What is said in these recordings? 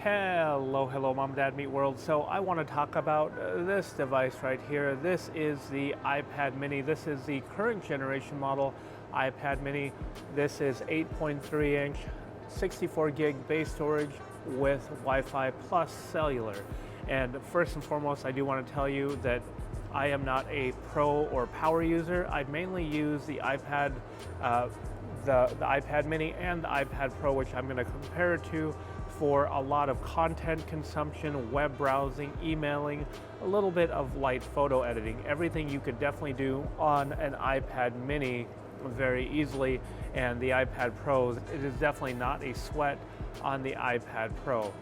Hello, Mom, Dad, Meet World. So I want to talk about this device right here. This is the iPad mini. This is the current generation model iPad mini. This is 8.3 inch, 64 gig base storage with Wi-Fi plus cellular. And first and foremost, I do want to tell you that I am not a pro or power user. I mainly use the iPad, the iPad mini and the iPad Pro, which I'm going to compare it to for a lot of content consumption, web browsing, emailing, a little bit of light photo editing. Everything you could definitely do on an iPad mini very easily, and the iPad Pro, it is definitely not a sweat on the iPad Pro.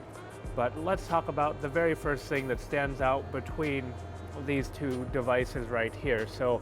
But let's talk about the very first thing that stands out between these two devices right here. So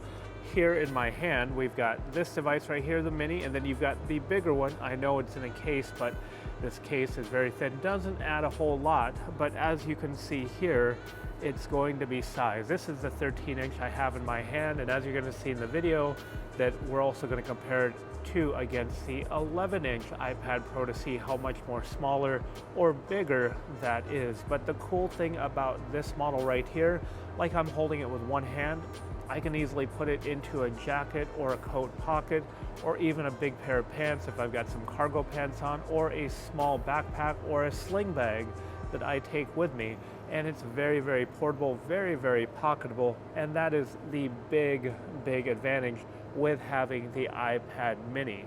here in my hand, we've got this device right here, the mini, and then you've got the bigger one. I know it's in a case, but this case is very thin. Doesn't add a whole lot, but as you can see here, it's going to be size. This is the 13 inch I have in my hand, and as you're going to see in the video, that we're also going to compare it to against the 11 inch iPad Pro to see how much more smaller or bigger that is. But the cool thing about this model right here, like I'm holding it with one hand, I can easily put it into a jacket or a coat pocket, or even a big pair of pants if I've got some cargo pants on, or a small backpack or a sling bag that I take with me. And it's very, very portable, very, very pocketable, and that is the big advantage with having the iPad mini.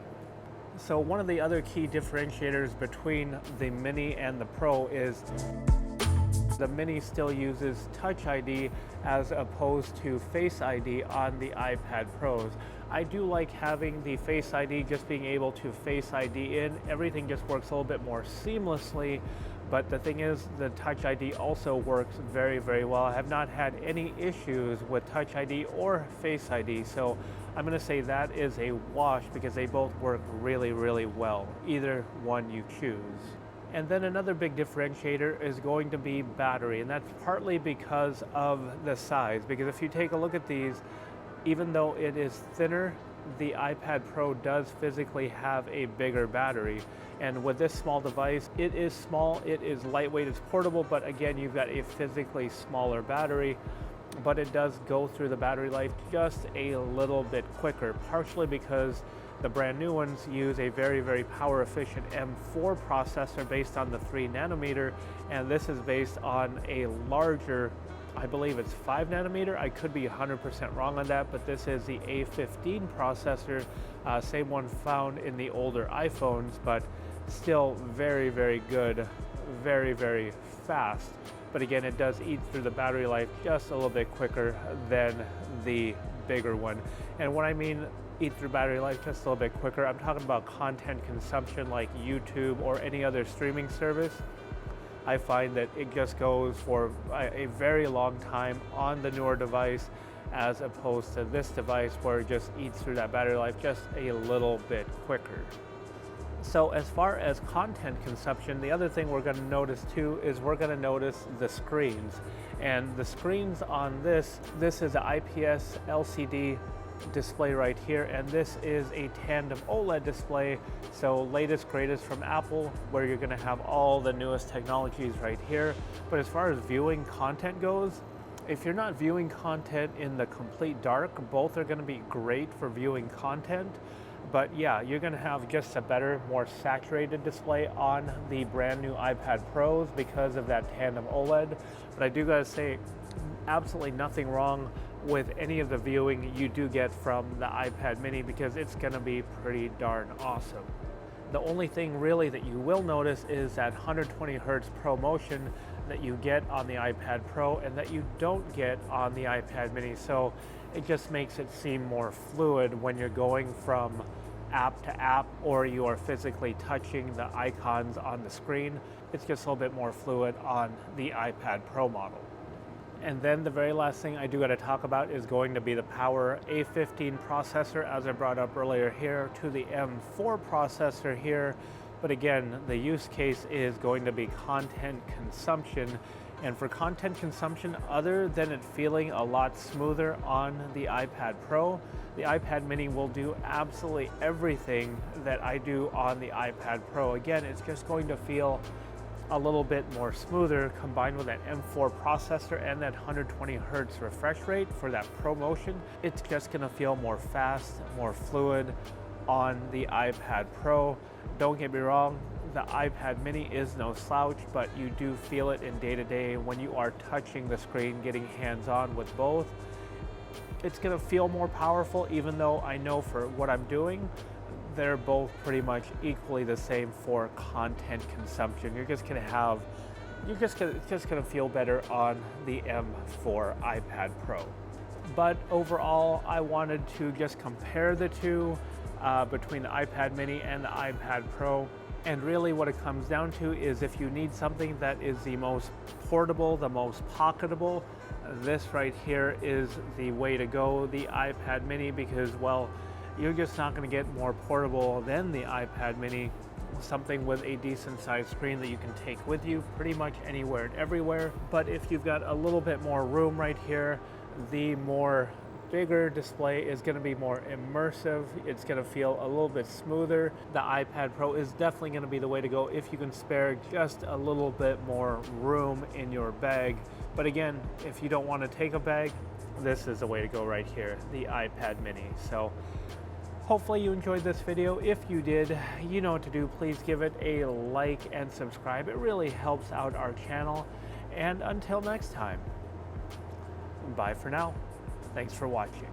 So one of the other key differentiators between the mini and the Pro is the mini still uses Touch ID as opposed to Face ID on the iPad Pros. I do like having the Face ID, just being able to Face ID in. Everything just works a little bit more seamlessly, but the thing is, the Touch ID also works very, very well. I have not had any issues with Touch ID or Face ID, so I'm going to say that is a wash because they both work really, really well, either one you choose. And then another big differentiator is going to be battery, and that's partly because of the size. Because if you take a look at these, even though it is thinner, the iPad Pro does physically have a bigger battery. And with this small device, it is small, it is lightweight, it's portable, but again, you've got a physically smaller battery. But it does go through the battery life just a little bit quicker, partially because the brand new ones use a very, very power efficient M4 processor based on the 3 nanometer, and this is based on a larger, I believe it's 5 nanometer. I could be 100% wrong on that, but this is the A15 processor, same one found in the older iPhones, but still very, very good, very, very fast. But again, it does eat through the battery life just a little bit quicker than the bigger one. And when I mean eat through battery life just a little bit quicker, I'm talking about content consumption like YouTube or any other streaming service. I find that it just goes for a very long time on the newer device, as opposed to this device where it just eats through that battery life just a little bit quicker. So as far as content consumption, the other thing we're going to notice too is we're going to notice the screens. And the screens on this is an IPS LCD display right here, and this is a tandem OLED display, so latest greatest from Apple, where you're going to have all the newest technologies right here. But as far as viewing content goes, if you're not viewing content in the complete dark, both are going to be great for viewing content. But yeah, you're going to have just a better, more saturated display on the brand new iPad Pros because of that tandem OLED. But I do got to say, absolutely nothing wrong with any of the viewing you do get from the iPad mini, because it's going to be pretty darn awesome. The only thing really that you will notice is that 120 Hertz ProMotion that you get on the iPad Pro and that you don't get on the iPad mini. So it just makes it seem more fluid when you're going from app to app, or you are physically touching the icons on the screen. It's just a little bit more fluid on the iPad Pro model. And then the very last thing I do got to talk about is going to be the Power A15 processor, as I brought up earlier here, to the M4 processor here. But again, the use case is going to be content consumption. And for content consumption, other than it feeling a lot smoother on the iPad Pro, the iPad mini will do absolutely everything that I do on the iPad Pro. Again, it's just going to feel a little bit more smoother, combined with that M4 processor and that 120 hertz refresh rate for that Pro Motion. It's just gonna feel more fast, more fluid on the iPad Pro. Don't get me wrong, the iPad mini is no slouch, but you do feel it in day-to-day when you are touching the screen, getting hands-on with both. It's gonna feel more powerful, even though I know for what I'm doing, they're both pretty much equally the same for content consumption. It's just gonna feel better on the M4 iPad Pro. But overall, I wanted to just compare the two between the iPad mini and the iPad Pro. And really what it comes down to is if you need something that is the most portable, the most pocketable, this right here is the way to go, the iPad mini, because, well, you're just not going to get more portable than the iPad mini, something with a decent sized screen that you can take with you pretty much anywhere and everywhere. But if you've got a little bit more room right here, the bigger display is going to be more immersive. It's going to feel a little bit smoother. The iPad Pro is definitely going to be the way to go if you can spare just a little bit more room in your bag. But again, if you don't want to take a bag, this is the way to go right here, the iPad mini. So hopefully you enjoyed this video. If you did, you know what to do. Please give it a like and subscribe. It really helps out our channel. And until next time, bye for now. Thanks for watching.